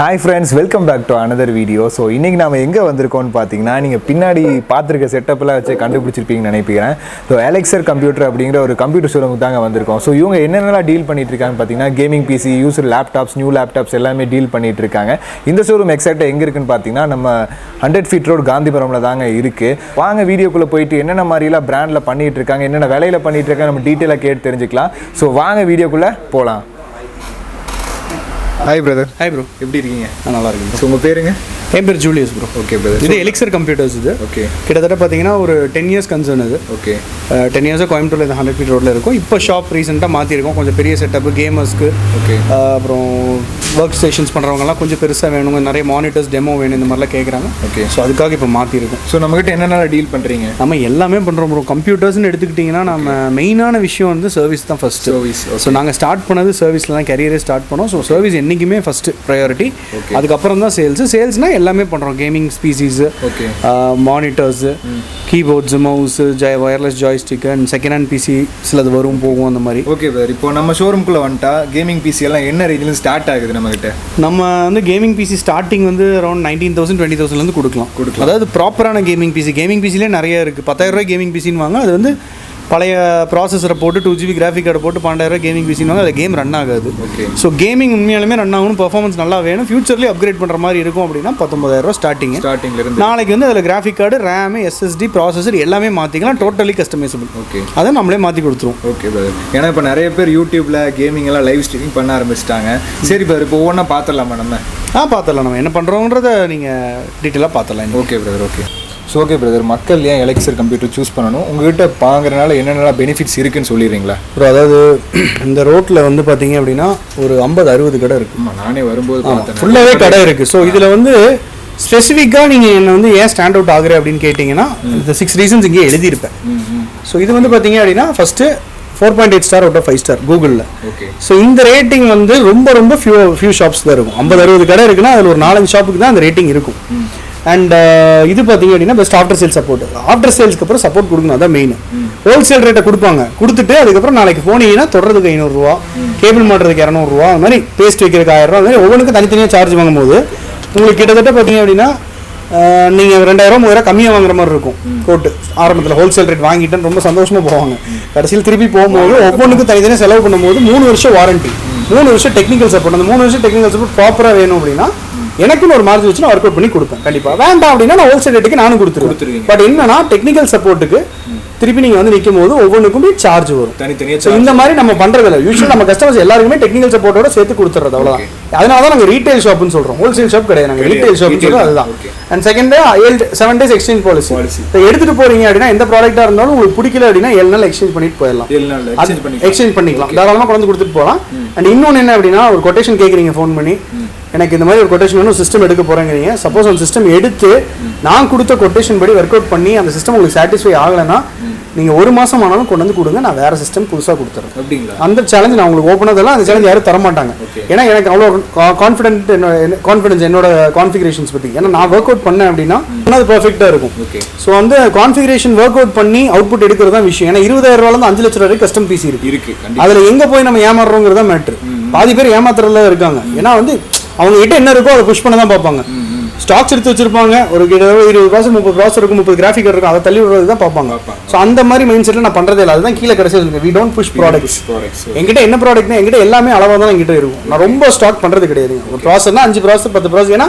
Hi friends, welcome back to another video. So இன்னைக்கு நாம எங்க வந்திருக்கோம்னு பாத்தீங்கன்னா நீங்க பின்னாடி பாத்துருக்க செட்டப்ல வச்சு கண்டுபிடிச்சிருப்பீங்கன்னு நினைக்கிறேன். So Elixer Computer அப்படிங்கற ஒரு கம்ப்யூட்டர் ஷோரூமுக்கு தாங்க வந்திருக்கோம். So இவங்க என்னென்னலாம் டீல் பண்ணிட்டு இருக்காங்க பாத்தீங்கன்னா gaming PC, user laptops, new laptops எல்லாமே டீல் பண்ணிட்டு இருக்காங்க. இந்த ஷோரூம் எக்ஸாக்ட்டா எங்க இருக்குன்னு பாத்தீங்கன்னா நம்ம 100 feet road Gandhipuramல தாங்க இருக்கு. வாங்க வீடியோக்குள்ள போயிட்டு என்னென்ன மாதிரிலாம் பிராண்ட்ல பண்ணிட்டு இருக்காங்க, என்னென்ன வேலையில பண்ணிட்டு இருக்காங்க நம்ம டீடைலா கேட்டு தெரிஞ்சுக்கலாம். So வாங்க வீடியோக்குள்ள போலாம். Hi brother. Hi bro. எப்படி இருக்கீங்க? நான் நல்லா இருக்கேன். ஸோ உங்கள் பேருங்க? என் பேர் ஜூலியஸ் ப்ரோ. Okay brother. இது Elixer Computers இது. ஓகே. கிட்டத்தட்ட பார்த்தீங்கன்னா ஒரு 10 years கன்சர்ன் இது. ஓகே. 10 years கோயம்புத்தூரில் இது 100 feet ரோடில் இருக்கும். இப்போ ஷாப் ரீசெண்டாக மாற்றிருக்கோம். கொஞ்சம் பெரிய செட்டப்பு கேமர்ஸ்க்கு. ஓகே. அப்புறம் ஒர்க் ஸ்டேஷன்ஸ் பண்ணுறவங்கலாம் கொஞ்சம் பெருசாக வேணுங்க, நிறைய மானிட்டர்ஸ் டெமோ வேணும், இந்த மாதிரிலாம் கேட்குறாங்க. ஓகே. ஸோ அதுக்காக இப்போ மாற்றிருக்கோம். ஸோ நம்மகிட்ட என்னென்ன டீல் பண்ணுறீங்க? நம்ம எல்லாமே பண்ணுறோம் ப்ரோ. கம்ப்யூட்டர்ஸ்னு எடுத்துக்கிட்டிங்கன்னா நம்ம மெயினான விஷயம் வந்து சர்வீஸ் தான் ஃபஸ்ட்டு. சர்வீஸ். ஸோ நாங்கள் ஸ்டார்ட் பண்ணது சர்வீஸில் தான் கரியரே ஸ்டார்ட் பண்ணோம். ஸோ சர்வீஸ் என்றைக்குமே ஃபஸ்ட்டு ப்ரையாரிட்டி. அதுக்கப்புறம் தான் சேல்ஸ்னால் எல்லாமே பண்ணுறோம். கேமிங் ஸ்பீசிஸு, monitors, keyboards, mouse, wireless joystick and second hand PC சிலது வரும் போகும் அந்த மாதிரி. Okay sir. இப்போ நம்ம ஷோரூம்குள்ளே வந்துட்டா கேமிங் பிசி எல்லாம் என்ன ரேஞ்சில் ஸ்டார்ட் ஆகுது நம்மகிட்ட? நம்ம வந்து கேமிங் பிசி ஸ்டார்டிங் வந்து அரௌண்ட் 19,000 20,000 கொடுக்கலாம். அதாவது ப்ராப்பரான கேமிங் பிசிலே நிறைய இருக்குது. 10,000 ரூபாய் கேமிங் பிசின்னு வாங்க, அது வந்து பழைய ப்ராசஸரை போட்டு 2GB கிராஃபிக் கார்டை போட்டு 12,000 கேமிங் பிசின்னு வாங்க, அது கேம் ரன் ஆகாது. ஓகே. ஸோ கேமிங் உண்மையாலுமே ரன் ஆகணும், பர்ஃபார்மன்ஸ் நல்லா வேணும், ஃபியூச்சர்லேயே அப்கிரேட் பண்ணுற மாதிரி இருக்கும் அப்படின்னா 19,000 ஸ்டார்டிங்லேருந்து. நாளைக்கு வந்து அதில் graphic card, RAM, SSD, processor எல்லாமே மாற்றிக்கலாம், டோட்டலி கஸ்டமைசபிள். ஓகே. அதை நம்மளே மாற்றி கொடுத்துருவோம். Okay brother. ஏன்னா இப்போ நிறைய பேர் யூடியூப்பில் கேமிங் எல்லாம் லைவ் ஸ்ட்ரீமிங் பண்ண ஆரம்பிச்சிட்டாங்க. சரி பிரதர், இப்போ ஒவ்வொன்றா பார்த்துடலாமா நம்ம? பார்த்துடலாம். நம்ம என்ன பண்ணுறோன்றதை நீங்கள் டீட்டெயிலாக பார்த்துடலாம். Okay brother. Okay. So okay brother, மக்கள் ஏன் Elixer கம்ப்யூட்டர் சூஸ் பண்ணணும், உங்கள்கிட்ட வாங்குறதுனால என்னென்ன பெனிஃபிட்ஸ் இருக்குன்னு சொல்லிடுறீங்களா? அதாவது இந்த ரோட்டில் வந்து பார்த்தீங்க அப்படின்னா ஒரு 50-60 கடை இருக்குது. நானே வரும்போது பார்த்தேன், ஃபுல்லாகவே கடை இருக்குது. ஸோ இதில் வந்து ஸ்பெசிஃபிக்காக நீங்கள் என்னை வந்து ஏன் ஸ்டாண்ட் அவுட் ஆகுறேன் அப்படின்னு கேட்டிங்கன்னா இந்த 6 reasons இங்கே எழுதியிருப்பேன். ஸோ இது வந்து பார்த்தீங்க அப்படின்னா first 4.8 star out of 5 star கூகுளில். ஓகே. ஸோ இந்த ரேட்டிங் வந்து ரொம்ப ஃபியூ ஷாப்ஸ் தான் இருக்கும். 50-60 கடை இருக்குன்னா அதில் ஒரு 4-5 ஷாப்புக்கு தான் அந்த ரேட்டிங் இருக்கும். அண்ட் இது பார்த்தீங்க அப்படின்னா best after sale support. After சேல்ஸ்க்கு அப்புறம் சப்போர்ட் கொடுக்கணும், அதான் மெயின். ஹோல்சேல் ரேட்டை கொடுப்பாங்க, கொடுத்துட்டு அதுக்கப்புறம் நாளைக்கு போனீங்கன்னா தொடர்றதுக்கு 500 ரூபா, கேபிள் மாட்டுறதுக்கு 200 ரூபா, அது மாதிரி பேஸ்ட் வைக்கிறதுக்கு 1000 ரூபா, அது மாதிரி ஒவ்வொன்றுக்கும் தனித்தனியாக சார்ஜ் வாங்கும்போது உங்களுக்கு கிட்டத்தட்ட பார்த்தீங்க அப்படின்னா நீங்கள் 2000 3000 கம்மியாக வாங்குற மாதிரி இருக்கும். கோட்டு ஆரம்பத்தில் ஹோல்சேல் ரேட் வாங்கிட்டேன்னு ரொம்ப சந்தோஷமாக போவாங்க. கடைசியில் திருப்பி போகும்போது ஒவ்வொன்றுக்கும் தனித்தனியாக செலவு பண்ணும்போது 3 வருஷம் வாரண்ட்டி, 3 வருஷம் டெக்னிக்கல் சப்போர்ட். அந்த 3 வருஷம் டெக்னிக்கல் சப்போர்ட் ப்ராப்பராக வேணும் அப்படின்னா எனக்குன்னு ஒரு மார்ஜின் வச்சு நான் ஒர்க் அவுட் பண்ணி கொடுப்பேன். கண்டிப்பாக வேண்டாம் அப்படின்னா நான் ஹோல்சேல் ரேட்டுக்கு நானும் கொடுத்துருவேன். பட் என்னன்னா டெக்னிக்கல் சப்போர்ட்டுக்கு திருப்பி நீங்கள் வந்து நிற்கும் போது ஒவ்வொன்றுக்கும் சார்ஜ் வரும் தனித்தனியாக. இந்த மாதிரி நம்ம பண்ணுறதில்ல. யூஸ்வலாக நம்ம கஸ்டமர்ஸ் எல்லாருக்குமே டெக்னிக்கல் சப்போர்ட்டோட சேர்த்து கொடுத்துறது, அவ்வளோதான். அதனால தான் நாங்கள் ரீட்டைல் ஷாப்னு சொல்கிறோம், ஹோல்சேல் ஷாப் கிடையாது. நாங்கள் ரீட்டைல் ஷாப் சொல்கிறோம், அதுதான். And second 7 days exchange policy. எடுத்துகிட்டு போறீங்க அப்படின்னா எந்த ப்ராடக்டாக இருந்தாலும் உங்களுக்கு பிடிக்கல அப்படின்னா 7 நாள் எக்ஸ்சேஞ்ச் பண்ணிட்டு போயிடலாம். எக்ஸ்சேஞ்ச் பண்ணிக்கலாம், தாராளமாக கொண்டு கொடுத்துட்டு போகலாம். அண்ட் இன்னொன்று என்ன அப்படின்னா ஒரு கொட்டேஷன் கேட்குறீங்க ஃபோன் பண்ணி, எனக்கு இந்த மாதிரி ஒரு கொட்டேஷன் வேணும், சிஸ்டம் எடுக்க போகிறேங்கிறீங்க. சப்போஸ் அந்த சிஸ்டம் எடுத்து நான் கொடுத்த கொட்டேஷன் படி ஒர்க் அவுட் பண்ணி அந்த சிஸ்டம் உங்களுக்கு சாட்டிஸ்ஃபை ஆகலைன்னா நீங்கள் 1 மாதம் ஆனாலும் கொண்டு வந்து கொடுங்க, நான் வேறு சிஸ்டம் புதுசாக கொடுத்துறேன். அப்படிங்களா? அந்த சேலஞ்ச் நான் உங்களுக்கு ஓப்பனதெல்லாம் அந்த சேலஞ்ச் யாரும் தரமாட்டாங்க. ஏன்னா எனக்கு அவ்வளோ கான்ஃபிடன்ஸ் என்னோட கான்ஃபிகரேஷன்ஸ் பற்றி. ஏன்னா நான் ஒர்க் அவுட் பண்ணேன் அப்படின்னா அது பர்ஃபெக்டாக இருக்கும். ஸோ வந்து கான்ஃபிகரேஷன் ஒர்க் அவுட் பண்ணி அவுட்புட் எடுக்கிறது தான் விஷயம். ஏன்னா 20,000 ரூபாயிலிருந்து 5 லட்சம் வரைக்கும் கஸ்டம் பிசி இருக்கு. அதில் எங்கே போய் நம்ம ஏமாறுறோங்கிறதா மேட்ரு. பாதி பேர் ஏமாத்துறதுல இருக்காங்க. ஏன்னா வந்து அவங்க கிட்ட என்ன இருக்கோ அதை புஷ் பண்ண தான் பார்ப்பாங்க. ஸ்டாக்ஸ் எடுத்து வச்சிருப்பாங்க, ஒரு 20 ப்ராசர் 30 ப்ராசர் இருக்கும், 30 கிராஃபிக் கார்டு இருக்கும், அதை தள்ளி விடுறது தான் பார்ப்பாங்க. ஸோ அந்த மாதிரி மைண்ட் செட்டில் நான் பண்ணுறதே இல்லை. அதுதான் கீழே கடைசியில் இருக்கு, வி டோன்ட் புஷ் ப்ராடக்ட்ஸ். என்கிட்ட என்ன ப்ராடக்ட்னா என்கிட்ட எல்லாமே அளவாக தான் என்கிட்ட இருக்கும். நான் ரொம்ப ஸ்டாக் பண்ணுறது கிடையாது. ஒரு ப்ராசர்னா 5 ப்ராசர் 10 ப்ராசர், ஏன்னா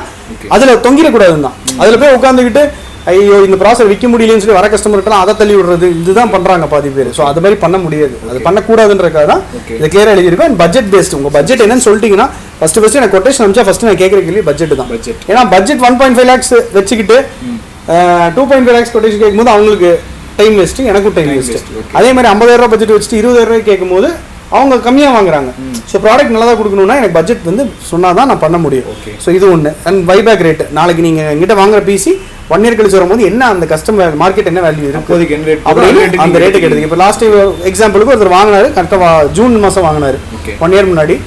அதில் தொங்கிடக்கூடாது தான். அதில் போய் உட்காந்துக்கிட்டு ஐயோ இந்த ப்ராசர் விற்க முடியலன்னு சொல்லி வர கஸ்டமர்கிட்டலாம் அதை தள்ளி விடுறது, இதுதான் பண்ணுறாங்க பாதி பேர். ஸோ அது மாதிரி பண்ண முடியாது, அது பண்ணக்கூடாதுன்றக்காக தான் இதை கிளியராக எழுதியிருக்கோம். And budget based. உங்கள் பட்ஜெட் என்னன்னு சொல்லிட்டீங்கன்னா ஃபஸ்ட்டு எனக்கு கொட்டேஷன் அனுப்பிச்சா ஃபஸ்ட்டு நான் கேட்குற கேள்வி பட்ஜெட் தான். ஏன்னா பட்ஜெட் 1.5 lakhs வச்சுக்கிட்டு 2.5 lakhs கொட்டேஷன் கேட்கும்போது அவங்களுக்கு டைம் வேஸ்ட்டு, எனக்கும் டைம் வேஸ்ட்டு. அதே மாதிரி 50,000 ரூபா பட்ஜெட் வச்சுட்டு 20,000 ரூபாய் கேட்கும்போது அவங்க கம்மியாக வாங்குறாங்க. ஸோ ப்ராடக்ட் நல்லா கொடுக்கணும்னா எனக்கு பட்ஜெட் வந்து சொன்னால் தான் நான் பண்ண முடியும். ஸோ இது ஒன்று. அண்ட் பைபேக் ரேட், நாளைக்கு நீங்கள் எங்கிட்ட வாங்குற பிசி 1 year கழிச்சு வரும்போது என்ன அந்த கஸ்டமர் மார்க்கெட் என்ன வேல்யூ இருக்கு அப்படின்னு அந்த ரேட்டுக்கு எடுத்துங்க. இப்போ லாஸ்ட் எக்ஸாம்பிளுக்கு ஒருத்தர் வாங்கினாரு, கரெக்டாக ஜூன் மாதம் வாங்கினாரு 1 year முன்னாடி.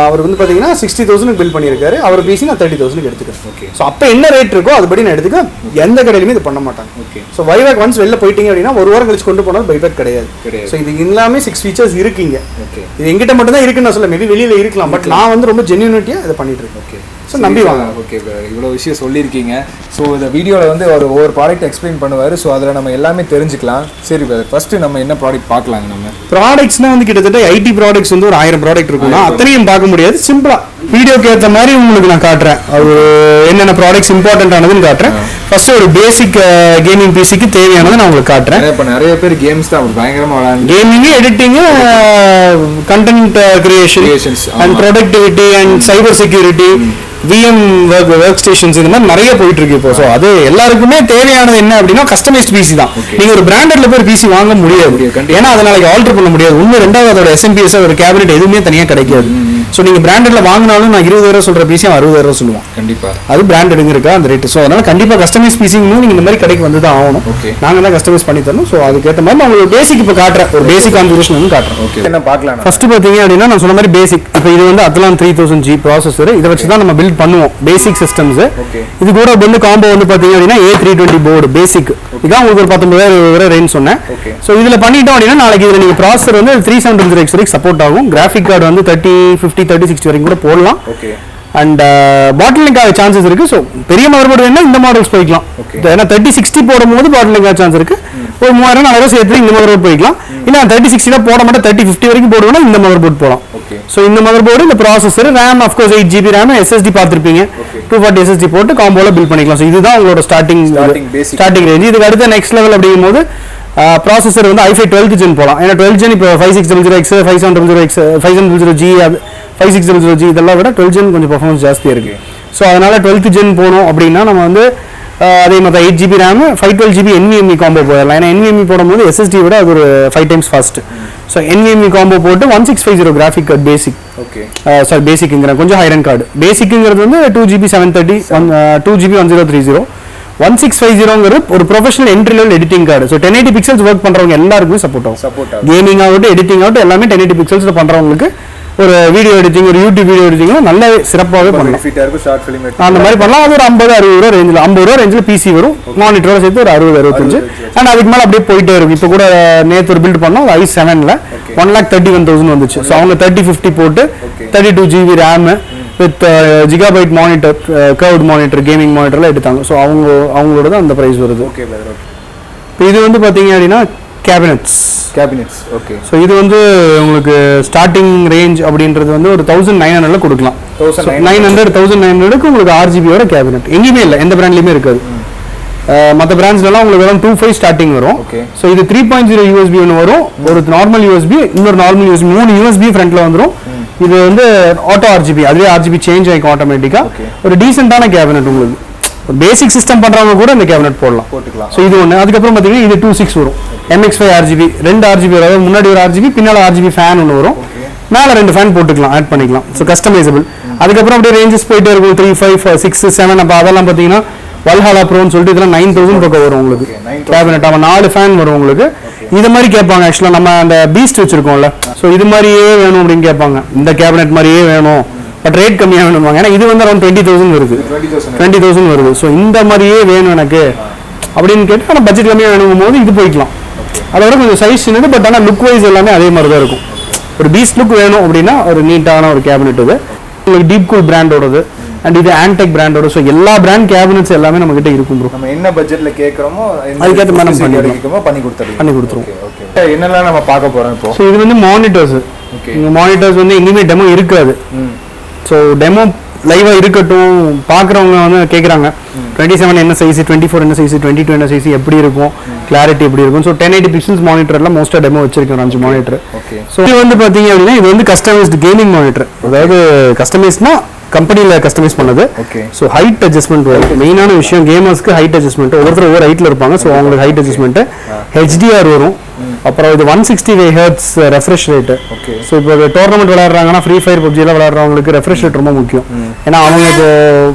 அவர் வந்து பார்த்தீங்கன்னா 60,000 பில் பண்ணியிருக்காரு. அவர் பிசி நான் 30,000 எடுத்துக்கிறேன். ஸோ அப்போ என்ன ரேட் இருக்கோ அதுபடி நான் எடுத்துக்க. எந்த கடையிலுமே இது பண்ண மாட்டாங்க. ஸோ பைபேக் ஒன்ஸ் வெளில போயிட்டீங்க அப்படின்னா 1 வாரம் கழிச்சு கொண்டு போனால் பைபேக் கிடையாது. ஸோ இது எல்லாமே 6 ஃபீச்சர்ஸ் இருக்குங்க. இது எங்கிட்ட மட்டும் தான் இருக்குன்னு நான் சொல்ல, மேபி வெளியில் இருக்கலாம். பட் நான் வந்து ரொம்ப ஜென்யூனிட்டியாக இதை பண்ணிட்டு இருக்கேன். ஸோ நம்பி வாங்க. ஓகே, இவ்வளோ விஷயம் சொல்லியிருக்கீங்க. ஸோ இந்த வீடியோவில் வந்து ஒரு ஒவ்வொரு ப்ராடக்ட் எக்ஸ்பிளைன் பண்ணுவார். ஸோ அதில் நம்ம எல்லாமே தெரிஞ்சுக்கலாம். சரி பிரதர், ஃபர்ஸ்ட் நம்ம என்ன ப்ராடக்ட் பார்க்கலாங்க? நம்ம ப்ராடக்ட்ஸ்னால் வந்து கிட்டத்தட்ட ஐடி ப்ராடக்ட்ஸ் வந்து ஒரு 1000 ப்ராடக்ட் இருக்குன்னா அத்தனையும் பார்க்க முடியாது. சிம்பிளாக வீடியோக்கு ஏற்ற மாதிரி உங்களுக்கு நான் காட்டுறேன். அது என்னென்ன ப்ராடக்ட்ஸ் இம்பார்ட்டன்ட் ஆனதுன்னு காட்டுறேன். ஃபர்ஸ்ட் ஒரு பேசிக் கேமிங் பிசிக்கு தேவையானதை நான் உங்களுக்கு காட்டுறேன். இப்போ நிறைய பேர் கேம்ஸ் தான் பயங்கரமாக விளையாண்டு gaming, editing, content creations and productivity and cyber security, VM work stations, இந்த மாதிரி நிறைய போயிட்டு இருக்கு இப்போ. ஸோ அது எல்லாருக்குமே தேவையானது என்ன அப்படின்னா கஸ்டமைஸ்ட் பிசி தான். நீங்க ஒரு பிராண்டட்ல போய் பிசி வாங்க முடியாது, ஏன்னா அதை நாளைக்கு ஆல்டர் பண்ண முடியாது. ஒன்று ரெண்டாவது அதோட SMPS ஒரு கேபினெட் எதுவுமே தனியாக கிடைக்காது. ஸோ நீங்கள் பிராண்டட்ல வாங்கினாலும் நான் 20,000 சொல்ற பிசி 60,000 சொல்லுவோம். கண்டிப்பாக அது பிராண்டடுங்க இருக்கா அந்த ரேட்டு. ஸோ அதனால கண்டிப்பாக கஸ்டமைஸ் பிசிங்கும் நீங்கள் இந்த மாதிரி கடைக்கு வந்து தான் ஆகணும். நாங்கள் தான் கஸ்டமைஸ் பண்ணி தரணும். ஸோ அதுக்கேற்ற மாதிரி நான் உங்களுக்கு பேசிக் இப்போ காட்டுறேன், ஒரு பேசிக் கான்ஃபிகரேஷன் வந்து காட்டுறேன். ஓகே, என்ன பார்க்கலாம்? ஃபர்ஸ்ட் பார்த்தீங்க அப்படின்னா நான் சொன்ன மாதிரி பேசிக். இப்போ இது வந்து Athlon 3000G ப்ராசஸர். இதை வச்சு தான் நம்ம பில்ட் பண்ணுவோம் பேசிக் சிஸ்டம்ஸ். இது கூட வந்து காம்போ வந்து பார்த்தீங்க அப்படின்னா A320 போர்டு பேசிக். இதான் உங்களுக்கு ஒரு 19,000 ரேஞ்ச் சொன்னேன். ஸோ இதில் பண்ணிட்டோம் அப்படின்னா நாளைக்கு இதில் நீங்கள் ப்ராசஸர் வந்து 370X வரைக்கும் சப்போர்ட் ஆகும். கிராஃபிக் கார்டு வந்து 30, 50, 3060 வரைக்கும் கூட போடலாம். அண்ட் பாட்டில் லிங்க் ஆக சான்சஸ் இருக்கு. ஸோ பெரிய மதர் போர்டு வேணா இந்த மாடல்ஸ் போய்க்கலாம். ஏன்னா 3060 போடும்போது பாட்டில் லிங்க் ஆக சான்ஸ் இருக்கு. ஒரு 3000 சேர்த்து இந்த மதர் போர்டு போய்க்கலாம். இல்லை 3060 போட மாட்டேன் 3050 வரைக்கும் போடுவோம்னா இந்த மதர் போர்டு போகலாம். ஸோ இந்த மதர் போர்டு, இந்த processor, RAM of course 8GB RAM, SSD பார்த்துருப்பீங்க, 240 SSD போட்டு காம்போல பில் பண்ணிக்கலாம். ஸோ இதுதான் உங்களோட ஸ்டார்டிங் ரேஞ்ச். இதுக்கு அடுத்த நெக்ஸ்ட் லெவல் அப்படிங்கும் போது ப்ராசஸர் வந்து i5 12th gen போகலாம். ஏன்னா 12th gen இப்போ 5700X, 5700X, 500G, 5600G இதெல்லாம் விட 12th gen கொஞ்சம் பர்ஃபார்மன்ஸ் ஜாஸ்தியாக இருக்குது. ஸோ அதனால் 12th gen போகணும் அப்படின்னா நம்ம வந்து அதே மாதிரி 8GB RAM 512GB NVMe combo போயிடலாம். ஏன்னா NVMe போடும்போது SSD விட அது ஒரு 5 times fast. So NVMe combo போட்டு 1650 கிராஃபிக் கார்டு பேசிக். சாரி பேசிக்ங்கிற கொஞ்சம் ஹைரன் கார்டு. பேசிக்ங்கிறது வந்து 2GB 730, 2GB 1030. 1650 ஒரு professional entry level editing card. So 1080 pixels work பண்ணுறவங்க எல்லாருக்குமே சப்போர்ட் ஆகும். கேமிங் ஆகட்டும், எடிட்டிங் ஆகட்டும், எல்லாமே 1080 பிக்சல்ஸில் பண்ணுறவங்களுக்கு ஒரு வீடியோ எடிட்டிங், ஒரு யூடியூப் வீடியோ எடிட்டிங் நல்லா சிறப்பாகவே பண்ணலாம். அந்த மாதிரி பண்ணலாம். அது ஒரு 50-60 ரேஞ்சில் 50 ரேஞ்சில் பிசி வரும். மானிட்டரோட சேர்த்து ஒரு 60-65. அண்ட் அதுக்கு மேலே அப்படியே போயிட்டே இருக்கும். இப்போ கூட நேற்று ஒரு பில்ட் பண்ணோம் i7ல 1,31,000 வந்துச்சு. ஸோ அவங்க 3050 போட்டு 32GB RAM with Gigabyte monitor, curved monitor, gaming மானிட்டர்லாம் எடுத்தாங்க. ஸோ அவங்களோட தான் அந்த ப்ரைஸ் வருது. இப்போ இது வந்து பார்த்தீங்க அப்படின்னா கேபினட்ஸ். ஓகே. ஸோ இது வந்து உங்களுக்கு ஸ்டார்டிங் ரேஞ்ச் அப்படின்றது வந்து ஒரு 1900 கொடுக்கலாம். 1900க்கு உங்களுக்கு RGBயோட கேபினட் எங்கேயுமே இல்லை, எந்த பிராண்ட்லையுமே இருக்காது. மற்ற பிராண்ட்ஸ்லாம் உங்களுக்கு வெறும் 2.5 ஸ்டார்டிங் வரும். ஸோ இது 3.0 USB ஒன்று வரும், ஒரு நார்மல் USB, இன்னொரு நார்மல் USB, 3 USB ஃப்ரண்ட்ல வந்துடும். இது வந்து ஆட்டோ RGB, அதுவே RGB சேஞ்ச் ஆகிக்கும் ஆட்டோமேட்டிக்காக. ஒரு டீசெண்டான கேபினட் உங்களுக்கு பேசிக் சிஸ்டம் பண்றவங்க கூட இந்த கேபினட் போடலாம். ஸோ இது ஒன்று. அதுக்கப்புறம் பார்த்தீங்கன்னா இது 2.6 வரும். MX5 RGB, 2 RGB வரும். முன்னாடி ஒரு RGB, பின்னால் RGB ஃபேன் ஒன்று வரும். மேலே 2 ஃபேன் போட்டுக்கலாம், ஆட் பண்ணிக்கலாம். So customisable. அதுக்கப்புறம் அப்படியே ரேஞ்சஸ் போயிட்டே இருக்கும். 3, 5, 6, 7. அப்போ அதெல்லாம் பார்த்தீங்கன்னா வல்ஹாலா ப்ரோன்னு சொல்லிட்டு இதெல்லாம் 9000 பக்கம் வரும் உங்களுக்கு கேபினட். அவன் 4 ஃபேன் வரும் உங்களுக்கு. இது மாதிரி கேட்பாங்க ஆக்சுவலாக, நம்ம அந்த பீஸ்ட் வச்சிருக்கோம்ல, ஸோ இது மாதிரியே வேணும் அப்படின்னு கேட்பாங்க. இந்த கேபினட் மாதிரியே வேணும், பட் ரேட் கம்மியாக வேணும்வாங்க. ஏன்னா இது வந்து அரௌண்ட் 20,000 வருது, 20,000 வருது. ஸோ இந்த மாதிரியே வேணும் எனக்கு அப்படின்னு கேட்டு, ஆனால் பட்ஜெட் கம்மியாக வேணும் போது இது போய்க்கலாம். அதோட கொஞ்சம் சைஸ் சின்னது, பட் ஆனால் லுக் வைஸ் எல்லாமே அதே மாதிரி தான் இருக்கும். ஒரு பீஸ்ட் லுக் வேணும் அப்படின்னா ஒரு நீட்டான ஒரு கேபினெட் இது. உங்களுக்கு டீப் கூல் பிராண்டோடது, அண்ட் இது ஆன்டெக் பிராண்டோட. ஸோ எல்லா பிராண்ட் கேபினட்ஸ் எல்லாமே நம்ம கிட்ட இருக்கும் ப்ரோ. நம்ம என்ன பட்ஜெட்ல கேட்குறோமோ அதுக்கேற்ற மாதிரி பண்ணி கொடுத்துருவோம். என்னெல்லாம் நம்ம பார்க்க போறோம் இப்போ? ஸோ இது வந்து மானிட்டர்ஸ். மானிட்டர்ஸ் வந்து எங்கேயுமே டெமோ இருக்காது. ஸோ டெமோ லைவாக இருக்கட்டும், பார்க்குறவங்க வந்து கேட்குறாங்க 27 என்ன சைஸ், 24 என்ன சைஸ், 22 என்ன சைஸ், எப்படி இருக்கும், கிளாரிட்டி எப்படி இருக்கும். ஸோ 1080 பிக்சல்ஸ் மானிட்டர்லாம் மோஸ்ட்டாக டெமோ வச்சிருக்கோம், 5 மானிட்டர். ஸோ இது வந்து பார்த்தீங்க அப்படின்னா இது வந்து கஸ்டமைஸ்டு கேமிங் மானிட்டர். அதாவது கஸ்டமைஸ்னா கம்பெனியில் கஸ்டமைஸ் பண்ணது. ஸோ ஹைட் அட்ஜஸ்ட்மெண்ட் வரும். மெயினான விஷயம் கேமர்ஸ்க்கு ஹைட் அட்ஜஸ்ட்மெண்ட். ஒவ்வொருத்தர் ஒவ்வொரு ஹைட்டில் இருப்பாங்க. ஸோ அவங்களுக்கு ஹைட் அட்ஜஸ்ட்மெண்ட்டு, HDR வரும். அப்புறம் இது 160 ஹெர்ட்ஸ் ரெஃப்ரெஷ் ரேட்டு. ஸோ இப்போ டோர்னமெண்ட் விளையாடுறாங்கன்னா ஃப்ரீ ஃபயர் பப்ஜிலாம் விளையாடுறவங்களுக்கு ரெஃப்ரெஷ் ரேட் ரொம்ப முக்கியம். ஏன்னா அவங்க இப்போ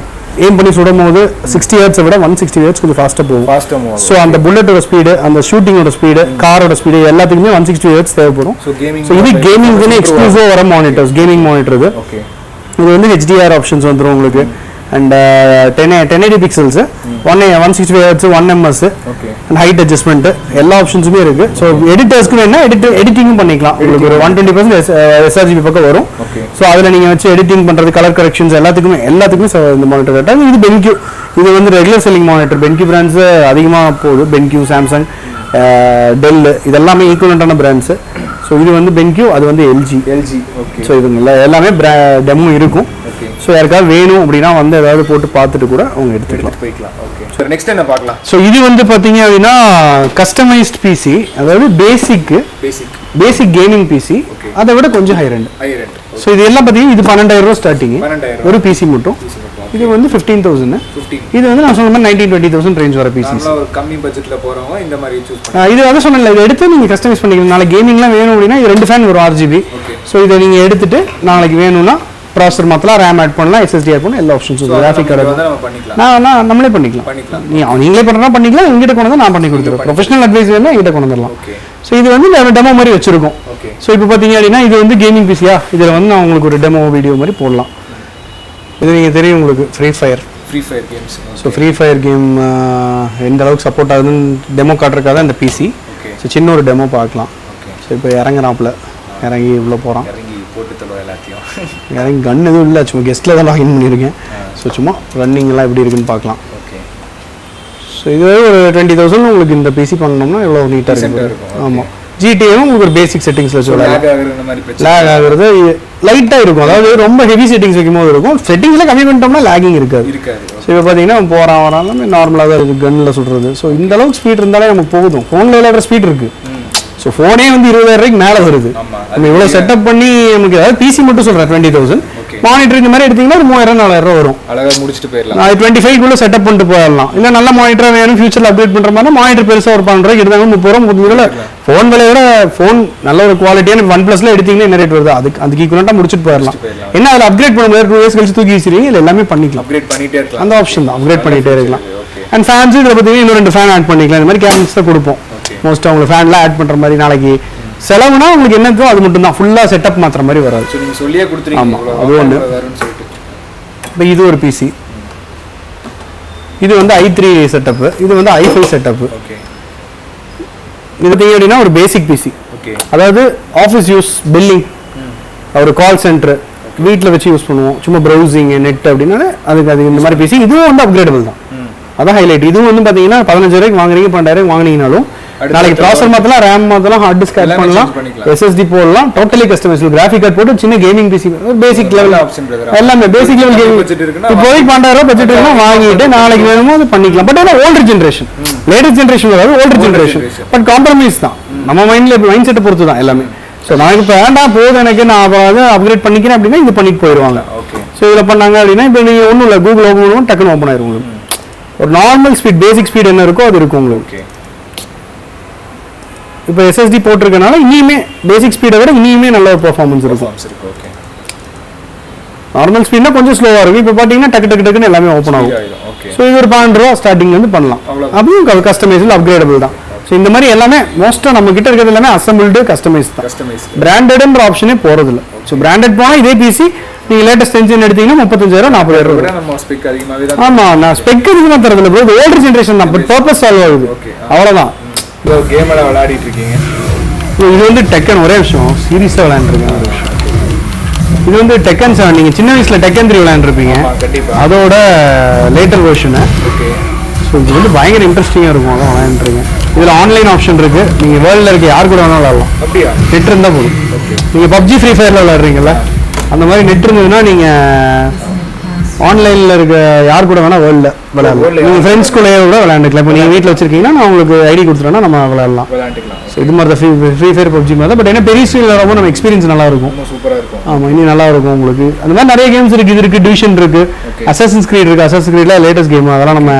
ஏம் பண்ணி சுடும் போது 60 ஹெர்ட்ஸை விட 160 ஹெர்ட்ஸ் கொஞ்சம் ஃபாஸ்ட்டாக போகும். ஸோ அந்த புல்லட்டோட ஸ்பீடு, அந்த ஷூட்டிங்கோட ஸ்பீடு, காரோட ஸ்பீடு எல்லாத்துக்குமே 160 ஹெர்ட்ஸ் தேவைப்படும். ஸோ இது கேமிங்க்கு எக்ஸ்க்ளூசிவாக வர மானிட்டர்ஸ், கேமிங் மானிட்டர் இது. இது வந்து HDR ஆப்ஷன்ஸ் வந்துடும் உங்களுக்கு. And 1080 pixels, 165 hertz, 1ms, and height adjustment எல்லா ஆப்ஷன்ஸுமே இருக்கு. ஸோ எடிட்டர்ஸ்க்கு வேணா எடிட்டிங்கும் பண்ணிக்கலாம். உங்களுக்கு ஒரு 120% sRGB பக்கம் வரும். ஸோ அதில் நீங்கள் வச்சு எடிட்டிங் பண்ணுறது, கலர் கரெக்ஷன்ஸ் எல்லாத்துக்குமே இந்த மானிட்டர் கேட்டால் இது பென்க்யூ. இது வந்து regular selling monitor. BenQ brands அதிகமாக போகுது. பென்க்யூ, சாம்சங், டெல் இதெல்லாமே ஈக்குவலண்டான பிராண்ட்ஸு. ஸோ இது வந்து பென்க்யூ, அது வந்து எல்ஜி. ஸோ இதுங்கள எல்லாமே டெமோ இருக்கும். ஸோ யாருக்காவது வேணும் அப்படின்னா வந்து ஏதாவது போட்டு பார்த்துட்டு கூட அவங்க எடுத்துக்கலாம். நெக்ஸ்ட் என்ன பார்க்கலாம்? ஸோ இது வந்து பார்த்தீங்க அப்படின்னா கஸ்டமைஸ்ட் பிசி, அதாவது பேசிக் கேமிங் பிசி, அதை விட கொஞ்சம் ஹை ரெண்ட். ஸோ இது எல்லாம் பார்த்தீங்கன்னா இது 12,000 ஸ்டார்டிங் ஒரு பிசி மட்டும். இது வந்து 15,000. இது வந்து நான் சொன்ன மாதிரி 19-20,000 ரேஞ்ச் வர பிசி. கம்மி பட்ஜெட்ல போறவங்க இந்த மாதிரி சூஸ் பண்ணலாம். இது வந்து சொன்னல, இதை எடுத்து நீங்க கஸ்டமைஸ் பண்ணிக்கலாம். நாளைக்கு கேமிங்லாம் வேணும் அப்படின்னா இது 2 ஃபேன் வரும் RGB. ஸோ இதை நீங்க எடுத்துட்டு நாளைக்கு வேணும்னா ப்ராசஸர் மாற்றலாம், ரேம் ஆட் பண்ணலாம், SSD ஆட் பண்ணலாம், எல்லா ஆப்ஷன்ஸ் இருக்குது. கிராஃபிக் கார்டு நம்மளே பண்ணிக்கலாம். நீங்களே பண்ணுறா பண்ணிக்கலாம். எங்கிட்ட கொண்டு வந்து நான் பண்ணி கொடுத்துருவேன். ப்ரொஃபஷனல் அட்வைஸ் வேணும் எங்கிட்ட கொண்டு வந்துடலாம். ஸோ இது வந்து டெமோ மாதிரி வச்சிருக்கோம். ஸோ இப்போ பார்த்தீங்க அப்படின்னா இது வந்து கேமிங் பிசியா, இதில் வந்து நான் உங்களுக்கு ஒரு டெமோ வீடியோ மாதிரி போடலாம். இது நீங்கள் தெரியும் உங்களுக்கு free fire games. So free fire game எந்த அளவுக்கு சப்போர்ட் ஆகுதுன்னு டெமோ காட்டுறதுக்காக இந்த பிசி. ஸோ சின்ன ஒரு டெமோ பார்க்கலாம். ஸோ இப்போ இறங்குறாப்புல, இறங்கி இவ்வளோ போகிறான். இறங்கி கன் எதுவும் இல்லை, சும்மா கெஸ்ட்டில் தான் லாகின் பண்ணியிருக்கேன். ஸோ சும்மா ரன்னிங்லாம் எப்படி இருக்குன்னு பார்க்கலாம். ஸோ இதுவே ஒரு 20,000 உங்களுக்கு இந்த பிசி பண்ணோம்னா எவ்வளோ நீட்டாக இருக்கும். ஆமாம், ஜிடிஏவும் உங்களுக்கு ஒரு பேசிக் செட்டிங்ஸில் வச்சு லேக் ஆகுறது லைட்டாக இருக்கும். அதாவது ரொம்ப ஹெவி செட்டிங்ஸ் வைக்கும்போது இருக்கும். செட்டிங்ஸில் கம்மி பண்ணிட்டோம்னா லேகிங் இருக்காது. ஸோ இப்போ பார்த்தீங்கன்னா போகிறான் வராலும் நார்மலாக தான் இருக்குது கன்னில் சுடுறது. ஸோ இந்த அளவுக்கு ஸ்பீட் இருந்தாலே நமக்கு போதும். ஃபோனில் விளையாடுற ஸ்பீட் இருக்குது. ஸோ ஃபோனே வந்து 20,000 மேலே வருது. நம்ம இவ்வளோ செட்டப் பண்ணி நமக்கு அதாவது பிசி மட்டும் சொல்கிறேன் 20,000. மானிட்டர் இந்த மாதிரி எடுத்தீங்கன்னா ஒரு 3,000-4,000 வரும். அழகாக முடிச்சுட்டு போயிடலாம். 25 செட்டப் பண்ணிட்டு போயிடலாம். இல்லை நல்ல மானிட்டர் வேணும் ஃபியூச்சரில் அப்டேட் பண்ணுற மாதிரி மானிட்டர் பெருசாக ஒரு 12 எடுத்தாங்க 30 ஃபோன் விலையோட ஃபோன் நல்ல ஒரு குவாலிட்டியான OnePlusல எடுத்தீங்கன்னா என்ன ரேட் வருது அதுக்கு ஈக்குவலாக முடிச்சுட்டு போயிடலாம். என்ன அதில் அப்கிரேட் பண்ண முடியாது. 2 இயர்ஸ் கழிச்சு தூக்கி வச்சிருக்கீங்க, இல்லை எல்லாமே பண்ணிக்கலாம். அப்கிரேட் பண்ணிட்டே இருக்கலாம். அந்த ஆப்ஷன் தான், அப்கிரேட் பண்ணிட்டே இருக்கலாம். அண்ட் ஃபேன்ஸ் இதில் பார்த்தீங்கன்னா இன்னும் 2 ஃபேன் ஆட் பண்ணிக்கலாம். இந்த மாதிரி கேபினட்ஸ் தான் கொடுப்போம். மோஸ்ட்டாக உங்களுக்கு ஃபேன்லாம் ஆட் பண்ணுற மாதிரி நாளைக்கு செலவுனா உங்களுக்கு என்னதோ அது மட்டும் தான். ஃபுல்லாக செட்டப் மாற்றுற மாதிரி வராது. நீங்கள் சொல்லியே கொடுத்துருங்க. ஆமாம், அது ஒன்று. இப்போ இது ஒரு பிசி. இது வந்து i3 செட்டப்பு, இது வந்து i5 செட்டப்பு. இது பார்த்தீங்க அப்படின்னா ஒரு பேசிக் பிசி. அதாவது ஆஃபீஸ் யூஸ், பில்லிங், ஒரு கால் சென்டர் வீட்டில் வச்சு யூஸ் பண்ணுவோம். சும்மா ப்ரௌசிங், நெட் அப்படின்னா அதுக்கு இந்த மாதிரி பிசி. இதுவும் வந்து அப்கிரேடபிள் தான். அதான் ஹைலைட். இதுவும் வந்து பார்த்தீங்கன்னா 15,000 வாங்குறீங்க, 12,000 வாங்கினீங்கனாலும் நாளைக்கு ப்ராசஸர் மாற்றலாம், ரேம் மாற்றலாம், ஹார்ட் டிஸ்க் ஆட் பண்ணலாம், SSD போடலாம். டோட்டலி கஸ்டமைஸ்டு கிராஃபிக் கார்டு போட்டு சின்ன கேமிங் பிசி பேசிக் லெவல் எல்லாமே பேசிக் லெவல் கேமிங். இப்போதைக்கு 12,000 பட்ஜெட் இருக்குன்னா வாங்கிட்டு நாளைக்கு வேணுமோ அது பண்ணிக்கலாம். பட் ஆனால் ஓல்டர் ஜென்ரேஷன், லேட்டஸ்ட் ஜென்ரேஷன் வராது, ஓல்டர் ஜென்ரேஷன். பட் காம்ப்ரமைஸ் தான், நம்ம மைண்ட் செட்டை பொறுத்து தான் எல்லாமே. ஸோ நாளைக்கு இப்போ வேண்டாம் போதும் எனக்கு, நான் அதாவது அப்கிரேட் பண்ணிக்கிறேன் அப்படின்னா இது பண்ணிட்டு போயிடுவாங்க. ஸோ இதில் பண்ணாங்க அப்படின்னா இப்போ நீங்கள் ஒன்றும் இல்லை, கூகுள் ஓப்பன் பண்ணுவோம், டக்குன்னு ஓப்பன் ஆயிரும் உங்களுக்கு. ஒரு நார்மல் ஸ்பீட், பேசிக் ஸ்பீட் என்ன இருக்கோ அது இருக்கும் உங்களுக்கு. இப்போ SSD போட்டிருக்கனால இனியுமே பேசிக் ஸ்பீடை விட இனியுமே நல்ல ஒரு பெர்ஃபார்மன்ஸ் இருக்கும். நார்மல் ஸ்பீட்னா கொஞ்சம் ஸ்லோவாக இருக்கும். இப்போ பார்த்தீங்கன்னா டக்குன்னு எல்லாமே ஓப்பன் ஆகும். ஸோ இது ஒரு 12,000 ஸ்டார்டிங் வந்து பண்ணலாம். அப்படியும் கஸ்டமைஸில் அப்கிரேடபிள் தான். ஸோ இந்த மாதிரி எல்லாமே மோஸ்ட்டாக நம்ம கிட்ட இருக்கிறது எல்லாமே அசம்பிள்டு கஸ்டமைஸ் தான். பிராண்டட்ன்ற ஆப்ஷனே போகிறதில்ல. ஸோ பிராண்டட் போனால் இதே பிசி நீங்கள் லேட்டஸ்ட் என்ஜின் எடுத்தீங்கன்னா 35,000 40,000. ஆமாம், நான் ஸ்பெக் அதிகமாக தரதில்லை ப்ரோ. இது ஓல்டர் ஜென்ரேஷன் தான், பட் பர்பஸ் சால்வ் ஆகுது, அவ்வளோதான். கேம் எல்லாம் விளையாடிட்டு இருக்கீங்க. இது வந்து டெக்கன், ஒரே விஷயம் சீரியஸாக விளையாண்டுருக்கேன் ஒரு விஷயம். இது வந்து டெக்கன் 7. நீங்கள் சின்ன வயசில் டெக்கன் 3 விளையாண்டுருப்பீங்க, அதோட லேட்டர் வெர்ஷனு. ஸோ இது வந்து பயங்கர இன்ட்ரெஸ்டிங்காக இருக்கும், அதான் விளையாண்டுருக்கேன். இதில் ஆன்லைன் ஆப்ஷன் இருக்குது. நீங்கள் வேர்ல்டில் இருக்க யார் கூட வேணாலும் விளையாடலாம். அப்படியா? நெட் இருந்தால் போதும். நீங்கள் பப்ஜி ஃப்ரீ ஃபயரில் விளையாடுறீங்களா, அந்த மாதிரி நெட் இருந்ததுன்னா நீங்கள் ஆன்லைனில் இருக்க யார் கூட வேணால் வேர்ல்டில் விளையாடலாம். நீங்கள் ஃப்ரெண்ட்ஸ் கூட விளையாண்டுக்கலாம். இப்போ நீங்கள் வீட்டில் வச்சிருக்கீங்கன்னா நான் உங்களுக்கு ஐடி கொடுத்துட்டேன்னா நம்ம விளையாடலாம். ஸோ இது மாதிரி தான் ஃப்ரீ ஃபயர் பப்ஜி மாதிரி தான். பட் என்ன பெரிய ஸ்க்ரீனில் ரொம்ப நம்ம எக்ஸ்பீரியன்ஸ் நல்லா இருக்கும். சூப்பராக இருக்கும். ஆமாம், இனி நல்லா இருக்கும் உங்களுக்கு. அந்த மாதிரி நிறைய கேம்ஸ் இருக்குது. இது இருக்குது, டிவிஷன் இருக்குது, அசாசின்ஸ் கிரீட் இருக்குது. அசாசின்ஸ் கிரீட்ல லேட்டஸ்ட் கேம், அதெல்லாம் நம்ம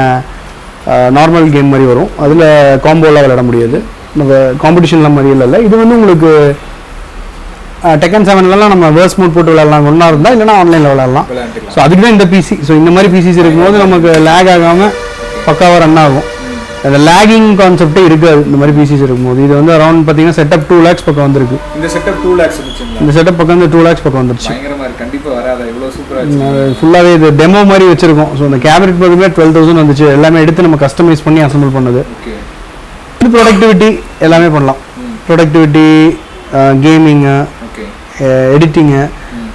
நார்மல் கேம் மாதிரி வரும். அதில் காம்போலாம் விளையாட முடியாது, நம்ம காம்படிஷன்லாம் மாதிரி இல்லை. இது வந்து உங்களுக்கு டெக்கன் 7லலாம் நம்ம வேர்ஸ் மோட் போட்டு விளையாடலாம், ஒன்றா இருந்தால், இல்லைனா ஆன்லைனில் விளையாடலாம். ஸோ அதுக்கு தான் இந்த பிசி. ஸோ இந்த மாதிரி பிசிஸ் இருக்கும்போது நமக்கு லேக் ஆகாமல் பக்காவாக ரன் ஆகும். அந்த லேகிங் கான்செப்டே இருக்காது இந்த மாதிரி பிசிஸ் இருக்கும்போது. இது வந்து அரௌண்ட் பார்த்தீங்கன்னா செட்டப் 2 lakhs பக்கம் வந்துருக்கு. இந்த செட்டப் 2 lakhs வந்துச்சுங்களா? இந்த செட்டப் பக்கம் வந்து 2 lakhs பக்கம் வந்துருச்சு. பயங்கரமா இருக்கு. கண்டிப்பா வராத இவ்வளோ சூப்பராக இருக்கு. ஃபுல்லாகவே இது டெமோ மாதிரி வச்சிருக்கோம். ஸோ அந்த கேபினெட் பார்த்தீங்கன்னா 12,000 வந்துச்சு. எல்லாமே எடுத்து நம்ம கஸ்டமைஸ் பண்ணி அசம்பிள் பண்ணது. இது ப்ரொடக்டிவிட்டி எல்லாமே பண்ணலாம். ப்ரொடக்டிவிட்டி, கேமிங்கு, எடிட்டிங்கு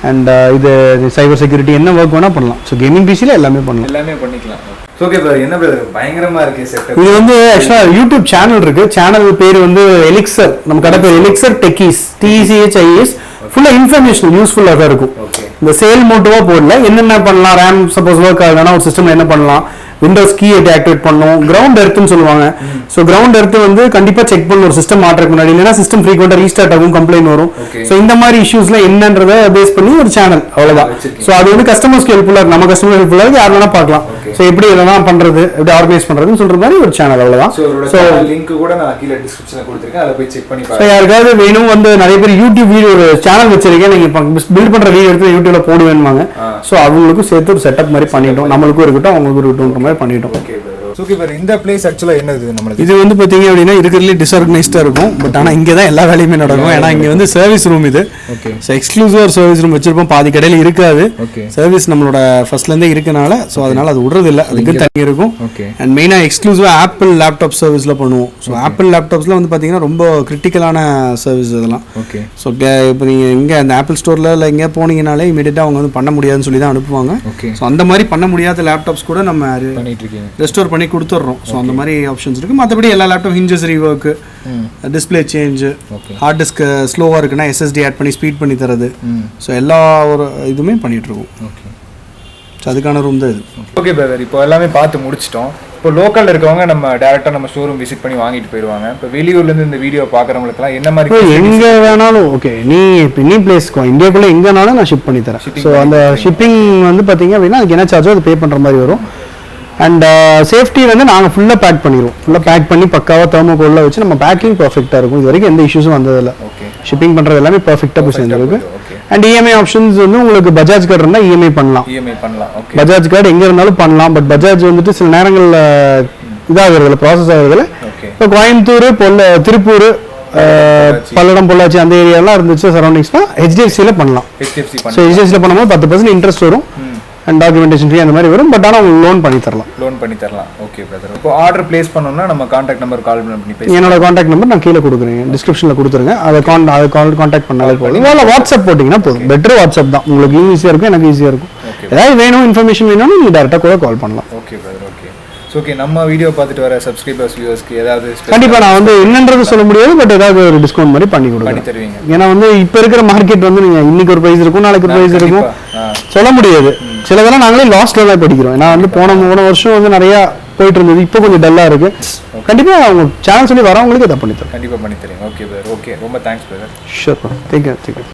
அண்ட் இது சைபர் செக்யூரிட்டி, என்ன ஒர்க் வேணால் பண்ணலாம். ஸோ கேமிங் பிசியில் எல்லாமே பண்ணலாம். எல்லாமே பண்ணிக்கலாம். ஓகே பிரதர், என்ன பிரதர் பயங்கரமா இருக்கு செட்டப். இது வந்து ஆக்சுவலாக யூடியூப் சேனல் இருக்கு. சேனல் பேர் வந்து எலிக்சர். நம்ம கடை பேர் எலிக்சர் டெக்கீஸ், TECHIS. ஃபுல்லாக இன்ஃபர்மேஷனல் யூஸ்ஃபுல்லாக தான் இருக்கும். இந்த சேல் மோட்டிவாக போடல. என்னென்ன பண்ணலாம், ரேம் சப்போஸ் ஒர்க் ஆகுதுன்னா ஒரு சிஸ்டம் என்ன பண்ணலாம், விண்டோஸ் கீ ஆக்டிவேட் பண்ணும், கிரவுண்ட் எர்த்துன்னு சொல்லுவாங்க. ஸோ கிரவுண்ட் எர்த்து வந்து கண்டிப்பாக செக் பண்ணணும் ஒரு சிஸ்டம் மாற்றக்கு முன்னாடி, இல்லைன்னா சிஸ்டம் ஃப்ரீக்வெண்ட்டாக ரீஸ்டார்ட் ஆகும், கம்ப்ளைண்ட் வரும். ஸோ இந்த மாதிரி இஷ்யூஸ்லாம் என்னன்றதை பேஸ் பண்ணி ஒரு சேனல், அவ்வளோதான். ஸோ அது வந்து கஸ்டமர்ஸ்க்கு ஹெல்ப்ஃபுல்லாக இருக்கு, நம்ம கஸ்டமர் ஹெல்ப்ஃபுல்லாக இருக்கு, யார் வேணா பார்க்கலாம். ஸோ எப்படி இதெல்லாம் பண்ணுறது, எப்படி ஆர்கனைஸ் பண்ணுறதுன்னு சொல்கிற மாதிரி ஒரு சேனல், அவ்வளோதான். ஸோ லிங்க் கூட நான் கீழே டிஸ்கிரிப்ஷனில் கொடுத்துருக்கேன், அதை போய் செக் பண்ணி பாருங்க. யாருக்காவது வேணும் வந்து நிறைய பேர் யூடியூப் வீடியோ ஒரு சேனல் வச்சிருக்கேன், நீங்கள் பில்ட் பண்ணுற வீடியோ எடுத்து யூடியூப்ல போடுவேன்வாங்க. ஸோ அவங்களுக்கும் சேர்த்து ஒரு செட்டப் மாதிரி பண்ணிட்டோம், நம்மளுக்கும் இருக்கட்டும் அவங்களுக்கும் இருக்கட்டும் மாதிரி பண்ணிட்டோம். ஓகே பாரு, இந்த பிளேஸ் ஆக்சுவலா என்னது நம்மளுக்கு? இது வந்து பாத்தீங்க அப்படின்னா இருக்கிறதுலே டிஸ்ஆர்கனைஸ்டா இருக்கும். பட் ஆனா இங்க தான் எல்லா வேலையுமே நடக்கும். ஏன்னா இங்க வந்து சர்வீஸ் ரூம் இது. ஸோ எக்ஸ்க்ளூசிவா ஒரு சர்வீஸ் ரூம் வச்சிருப்போம். பாதி கடையில இருக்காது. சர்வீஸ் நம்மளோட ஃபர்ஸ்ட்ல இருந்தே இருக்கனால ஸோ அதனால அது விடுறது இல்லை, அதுக்கு தனி இருக்கும். அண்ட் மெயினா எக்ஸ்க்ளூசிவா ஆப்பிள் லேப்டாப் சர்வீஸ்ல பண்ணுவோம். ஸோ ஆப்பிள் லேப்டாப்ஸ்ல வந்து பாத்தீங்கன்னா ரொம்ப கிரிட்டிக்கலான சர்வீஸ் இதெல்லாம். ஸோ இப்போ நீங்க இங்க அந்த ஆப்பிள் ஸ்டோர்ல இல்லை எங்கே போனீங்கனாலே இமீடியட்டா அவங்க வந்து பண்ண முடியாதுன்னு சொல்லி தான் அனுப்புவாங்க. ஸோ அந்த மாதிரி பண்ண முடியாத லேப்டாப்ஸ் கூட நம்ம ரெஸ்டோர் பண்ணி கொடுத்துறோம். ஸோ அந்த மாதிரி ஆப்ஷன்ஸ் இருக்குது. மற்றபடி எல்லா laptop hinges rework, display change, hard disk ஸ்லோவாக இருக்குன்னா SSD ஆட் பண்ணி ஸ்பீட் பண்ணி தரது. ஸோ எல்லா ஒரு இதுவுமே பண்ணிகிட்ருக்கோம். ஸோ அதுக்கான ரூம் தான் இது. ஓகே பிரதர், இப்போ எல்லாமே பார்த்து முடிச்சிட்டோம். இப்போ லோக்கலில் இருக்கவங்க நம்ம டேரெக்டாக நம்ம ஷோரூம் விசிட் பண்ணி வாங்கிட்டு போயிடுவாங்க. இப்போ வெளியூர்லேருந்து இந்த வீடியோ பார்க்குறவங்களுக்குலாம் என்ன மாதிரி எங்கே வேணாலும் ஓகே, நீ பிளேஸ்க்கோ இந்தியாக்குள்ளே எங்கேனாலும் நான் ஷிப் பண்ணி தரேன். ஸோ அந்த ஷிப்பிங் வந்து பார்த்தீங்க அப்படின்னா அதுக்கு என்ன சார்ஜோ அது பே பண்ணுற மாதிரி வரும். அண்ட் சேஃப்டி வந்து நாங்கள் ஃபுல்லாக பேக் பண்ணிடுவோம். ஃபுல்லாக பேக் பண்ணி பக்காவாக தெர்மோகோலில் வச்சு நம்ம பேக்கிங் பர்ஃபெக்டாக இருக்கும். இது வரைக்கும் எந்த இஷ்யூஸும் வந்ததில்லை. ஷிப்பிங் பண்ணுறது எல்லாமே பர்ஃபெக்டாக போய் சேர்ந்துருக்கு. அண்ட் EMI ஆப்ஷன்ஸ் வந்து உங்களுக்கு பஜாஜ் கார்டு இருந்தால் EMI பண்ணலாம். பஜாஜ் கார்டு எங்கே இருந்தாலும் பண்ணலாம். பட் பஜாஜ் வந்துட்டு சில நேரங்களில் இதாகிறதுல ப்ராசஸ் ஆகிறதுல இப்போ கோயம்புத்தூர், திருப்பூர், பல்லடம், பொள்ளாச்சி அந்த ஏரியாலாம் இருந்துச்சு சரௌண்டிங்ஸ்னால் HDFCயில் பண்ணலாம். ஸோ HDFCயில் பண்ணும்போது 10% இன்ட்ரெஸ்ட் வரும் அண்ட் டாக்குமெண்டேஷன் ஃபீ அந்த மாதிரி வரும். பட் ஆனால் உங்களுக்கு லோன் பண்ணி தரலாம். ஓகே பிரதர், இப்போ ஆர்டர் பிளேஸ் பண்ணணும்னா நம்ம கான்டாக்ட் நம்பர் கால் பண்ணி பேசலாம். என்னோட கான்டாக்ட் நம்பர் நான் கீழே கொடுக்குறேன், டிஸ்கிரிப்ஷனில் கொடுத்துருங்க. அதை கான்டாக்ட் பண்ணாலே போதும். இல்லை வாட்ஸ்அப் போட்டிங்கன்னா போதும். பெட்டர் வாட்ஸ்அப் தான், உங்களுக்கு ஈஸியாக இருக்கும், எனக்கு ஈஸியாக இருக்கும். ஏதாவது வேணும் இன்ஃபர்மேஷன் வேணும்னா நீங்கள் டேரெக்டாக கூட கால் பண்ணலாம். Okay brother, okay. ஓகே, நம்ம வீடியோ பார்த்துட்டு வர சப்ஸ்கிரைபர்ஸ் வியூவர்ஸ்க்கு ஏதாவது கண்டிப்பாக நான் வந்து என்னன்றது சொல்ல முடியாது. பட் ஏதாவது ஒரு டிஸ்கவுண்ட் மாதிரி பண்ணி தருவீங்க. ஏன்னா வந்து இப்போ இருக்கிற மார்க்கெட் வந்து நீங்கள் இன்னைக்கு ஒரு ப்ரைஸ் இருக்கும், நாளைக்கு ஒரு ப்ரைஸ் இருக்கும், சொல்ல முடியாது. சிலதெல்லாம் நாங்களே லாஸ்ட்ல தான் படிக்கிறோம். ஏன்னா வந்து போன வருஷம் வந்து நிறையா போயிட்டு இருந்தது, இப்போ கொஞ்சம் டல்லாக இருக்கு. கண்டிப்பாக அவங்க சேனல் சொல்லி வரவங்களுக்கு அதை பண்ணி தரோம். கண்டிப்பாக பண்ணி தரீங்க. ஓகே பிரதர், ஓகே, ரொம்ப தேங்க்ஸ் பிரதர். Sure, thank you.